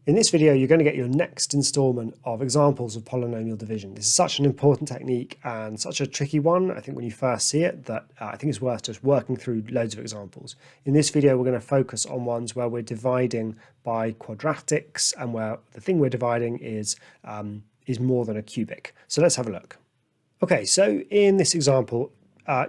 In this video, you're going to get your next installment of examples of polynomial division. This is such an important technique and such a tricky one, I think, when you first see it, that I think it's worth just working through loads of examples. In this video, we're going to focus on ones where we're dividing by quadratics and where the thing we're dividing is more than a cubic. So let's have a look. Okay, so in this example,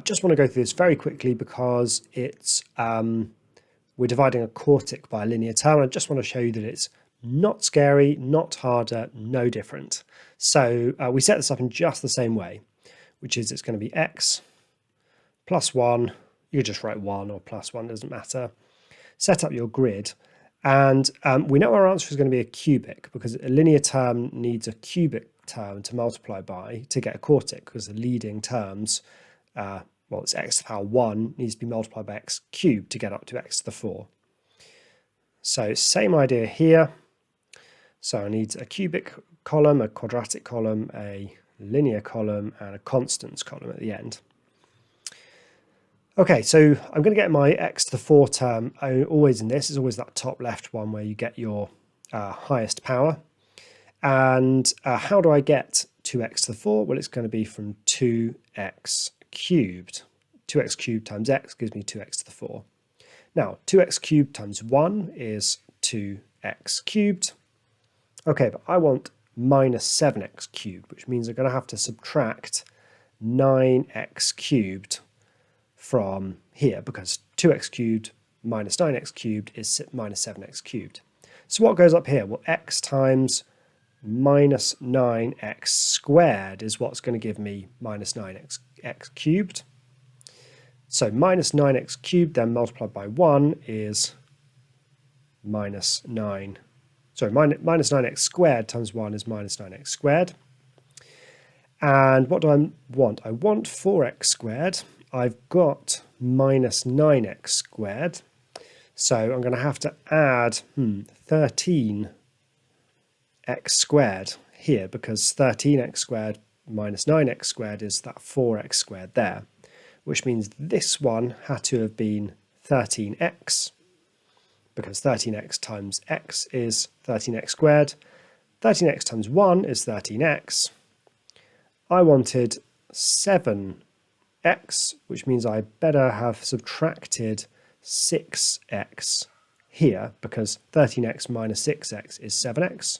just want to go through this very quickly because it's we're dividing a quartic by a linear term. I just want to show you that it's not scary, not harder, no different. So we set this up in just the same way, which is it's going to be x plus 1. You could just write 1 or plus 1, doesn't matter. Set up your grid. And we know our answer is going to be a cubic because a linear term needs a cubic term to multiply by to get a quartic, because the leading terms, well, it's x to the power 1 needs to be multiplied by x cubed to get up to x to the 4. So same idea here. So I need a cubic column, a quadratic column, a linear column, and a constants column at the end. Okay, so I'm going to get my x to the 4 term always in this. It's always that top left one where you get your highest power. And how do I get 2x to the 4? Well, it's going to be from 2x cubed. 2x cubed times x gives me 2x to the 4. Now, 2x cubed times 1 is 2x cubed. Okay, but I want minus 7x cubed, which means I'm going to have to subtract 9x cubed from here, because 2x cubed minus 9x cubed is minus 7x cubed. So what goes up here? Well, x times minus 9x squared is what's going to give me minus 9x cubed. So minus 9x cubed then multiplied by 1 is minus 9. Sorry, minus 9x squared times 1 is minus 9x squared. And what do I want? I want 4x squared. I've got minus 9x squared. So I'm going to have to add 13x squared here, because 13x squared minus 9x squared is that 4x squared there, which means this one had to have been 13x, because 13x times x is 13x squared. 13x times 1 is 13x. I wanted 7x, which means I better have subtracted 6x here, because 13x minus 6x is 7x.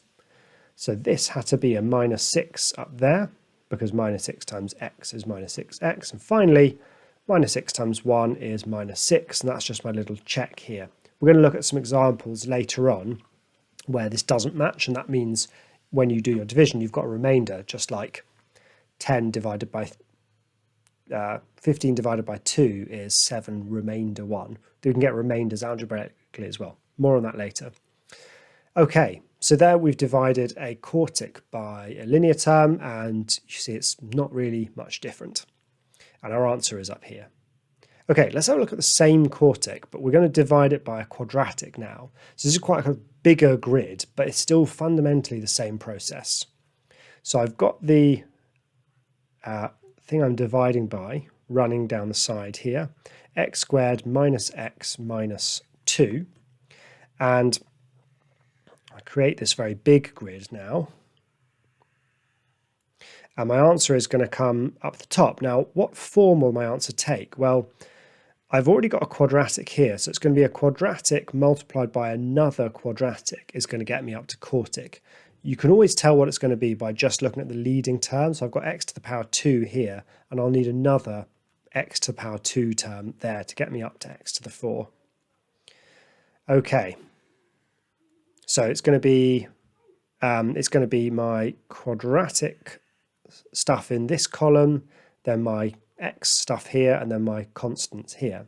So this had to be a minus 6 up there, because minus 6 times x is minus 6x. And finally, minus 6 times 1 is minus 6, and that's just my little check here. We're going to look at some examples later on where this doesn't match, and that means when you do your division, you've got a remainder, just like 10 divided by 15 divided by 2 is 7 remainder 1. You can get remainders algebraically as well. More on that later. Okay, so there we've divided a quartic by a linear term, and you see it's not really much different. And our answer is up here. Okay, let's have a look at the same quartic, but we're going to divide it by a quadratic now. So this is quite a bigger grid, but it's still fundamentally the same process. So I've got the thing I'm dividing by running down the side here, x squared minus x minus 2. And I create this very big grid now. And my answer is going to come up the top. Now, what form will my answer take? Well, I've already got a quadratic here, so it's going to be a quadratic multiplied by another quadratic is going to get me up to quartic. You can always tell what it's going to be by just looking at the leading term. So I've got x to the power 2 here, and I'll need another x to the power 2 term there to get me up to x to the 4. Okay, so it's going to be my quadratic stuff in this column, then my x stuff here, and then my constants here.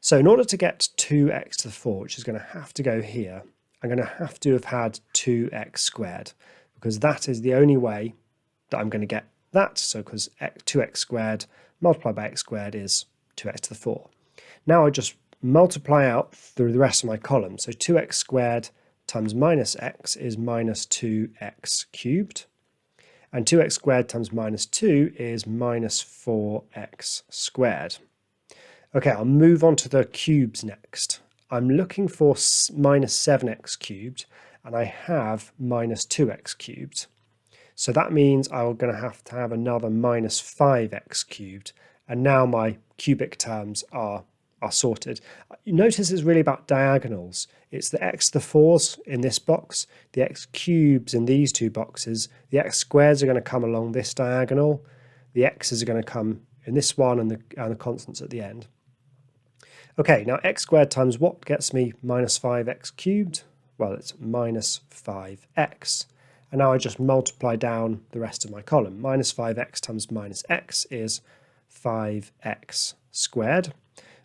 So in order to get 2x to the 4, which is going to have to go here, I'm going to have to have had 2x squared, because that is the only way that I'm going to get that. So because 2x squared multiplied by x squared is 2x to the 4. Now I just multiply out through the rest of my column. So 2x squared times minus x is minus 2x cubed. And 2x squared times minus 2 is minus 4x squared. Okay, I'll move on to the cubes next. I'm looking for minus 7x cubed, and I have minus 2x cubed. So that means I'm going to have another minus 5x cubed, and now my cubic terms are sorted. You notice it's really about diagonals. It's the x to the 4s in this box, the x cubes in these two boxes, the x squares are going to come along this diagonal, the x's are going to come in this one, and the constants at the end. Okay, now x squared times what gets me minus 5x cubed? Well, it's minus 5x. And now I just multiply down the rest of my column. Minus 5x times minus x is 5x squared.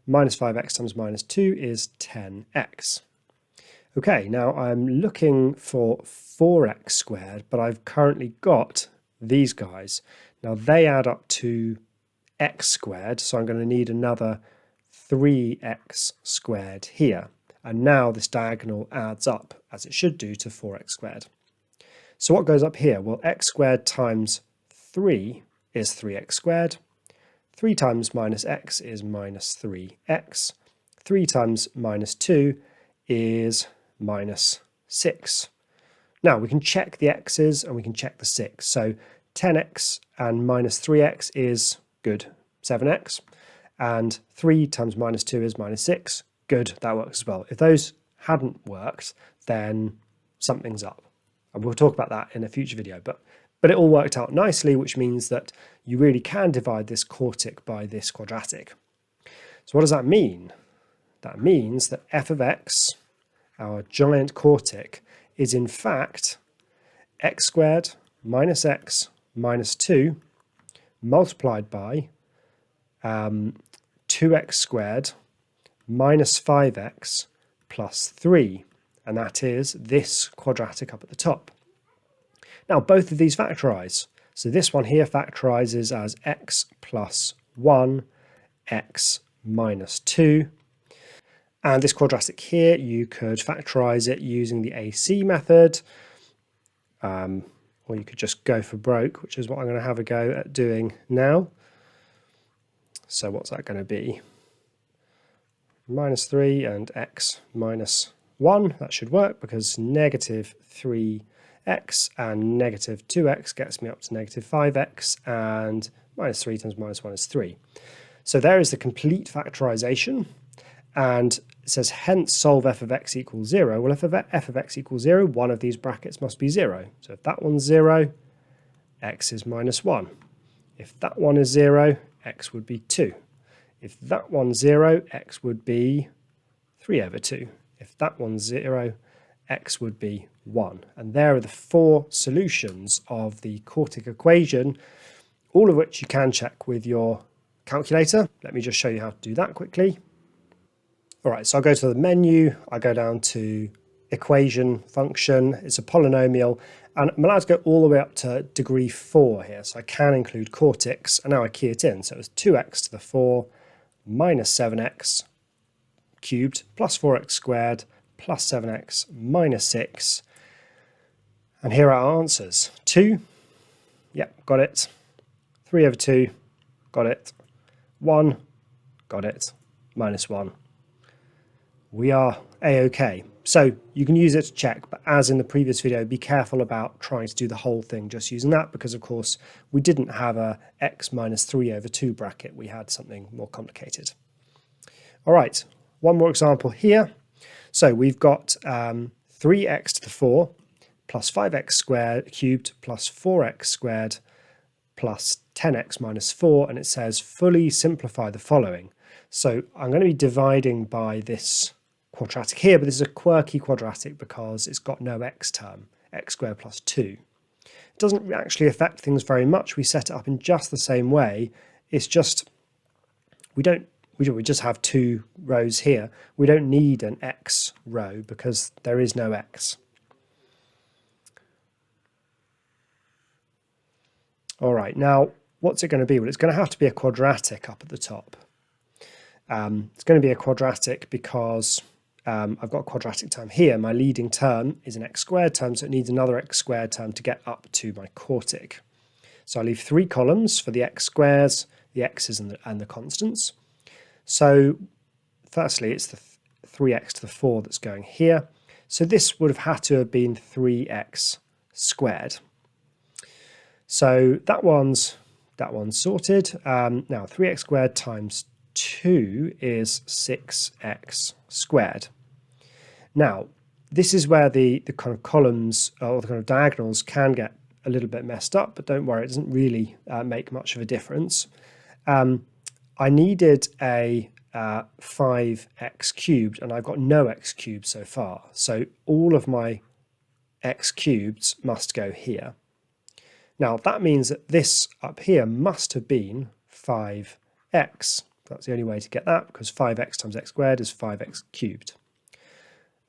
Minus 5x times minus 2 is 10x. Okay, now I'm looking for 4x squared, but I've currently got these guys. Now they add up to x squared, so I'm going to need another 3x squared here. And now this diagonal adds up, as it should do, to 4x squared. So what goes up here? Well, x squared times 3 is 3x squared. 3 times minus x is minus 3x. 3 times minus 2 is minus 6. Now we can check the x's and we can check the 6. So 10x and minus 3x is good, 7x. And 3 times minus 2 is minus 6. Good, that works as well. If those hadn't worked, then something's up. And we'll talk about that in a future video. But it all worked out nicely, which means that you really can divide this quartic by this quadratic. So what does that mean? That means that f of x, our giant quartic, is in fact x squared minus x minus 2 multiplied by 2x squared minus 5x plus 3. And that is this quadratic up at the top. Now both of these factorise. So this one here factorises as x plus 1, x minus 2. And this quadratic here, you could factorise it using the AC method. Or you could just go for broke, which is what I'm going to have a go at doing now. So what's that going to be? Minus 3 and x minus 1. That should work because negative 3x and negative 2x gets me up to negative 5x, and minus 3 times minus 1 is 3. So there is the complete factorisation, and it says hence solve f of x equals 0. Well, if f of x equals 0, one of these brackets must be 0. So if that one's 0, x is minus 1. If that one is 0, x would be 2. If that one's 0, x would be 3 over 2. If that one's 0, x would be 1. And there are the 4 solutions of the quartic equation, all of which you can check with your calculator. Let me just show you how to do that quickly. All right, so I'll go to the menu, I go down to equation function, it's a polynomial, and I'm allowed to go all the way up to degree 4 here, so I can include quartics, and now I key it in. So it's 2x to the 4 minus 7x cubed plus 4x squared plus 7x minus 6. And here are our answers. 2, yep, got it. 3 over 2, got it. 1, got it. Minus 1. We are A-OK. So you can use it to check, but as in the previous video, be careful about trying to do the whole thing just using that, because of course we didn't have a x minus 3 over 2 bracket. We had something more complicated. All right, one more example here. So we've got 3x to the 4 plus 5x squared cubed plus 4x squared plus 10x minus 4, and it says fully simplify the following. So I'm going to be dividing by this quadratic here, but this is a quirky quadratic because it's got no x term, x squared plus 2. It doesn't actually affect things very much. We set it up in just the same way. It's just we just have 2 rows here. We don't need an x row because there is no x. All right, now what's it going to be? Well, it's going to have to be a quadratic up at the top. It's going to be a quadratic because I've got a quadratic term here. My leading term is an x squared term, so it needs another x squared term to get up to my quartic. So I leave 3 columns for the x squares, the x's and the constants. So firstly, it's the 3x to the 4 that's going here. So this would have had to have been 3x squared. So that one's sorted. Now 3x squared times 2 is 6x squared. Now this is where the kind of columns or the kind of diagonals can get a little bit messed up, but don't worry, it doesn't really make much of a difference. I needed a 5x cubed, and I've got no x cubed so far. So all of my x cubeds must go here. Now that means that this up here must have been 5x. That's the only way to get that, because 5x times x squared is 5x cubed.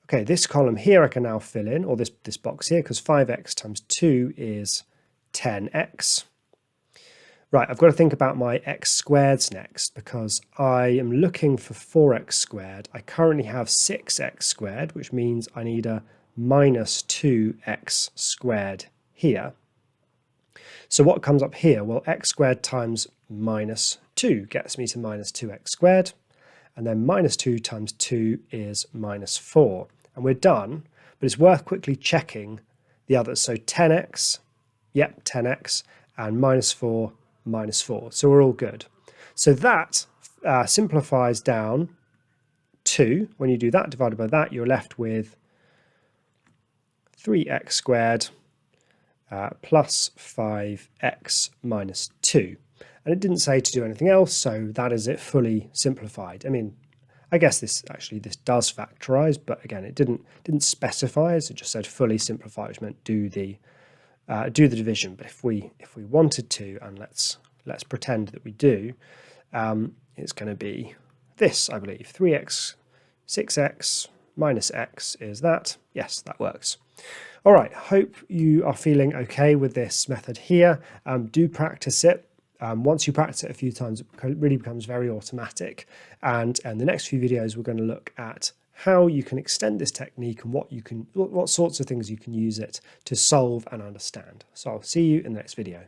Okay, this column here I can now fill in, or this box here, because 5x times 2 is 10x. Right, I've got to think about my x squareds next, because I am looking for 4x squared. I currently have 6x squared, which means I need a minus 2x squared here. So what comes up here? Well, x squared times minus 2 gets me to minus 2x squared. And then minus 2 times 2 is minus 4. And we're done, but it's worth quickly checking the others. So 10x, yep, 10x, and minus 4, minus 4. So we're all good. So that simplifies down to, when you do that divided by that, you're left with 3x squared plus 5x minus 2. And it didn't say to do anything else, so that is it fully simplified. I mean, I guess this does factorize, but again, it didn't specify, so it just said fully simplify, which meant do the division. But if we wanted to, and let's pretend that we do, it's going to be this, I believe, 3x, 6x minus x is that. Yes, that works. All right, hope you are feeling okay with this method here. Do practice it. Once you practice it a few times, it really becomes very automatic. And in the next few videos, we're going to look at how you can extend this technique and what sorts of things you can use it to solve and understand. So I'll see you in the next video.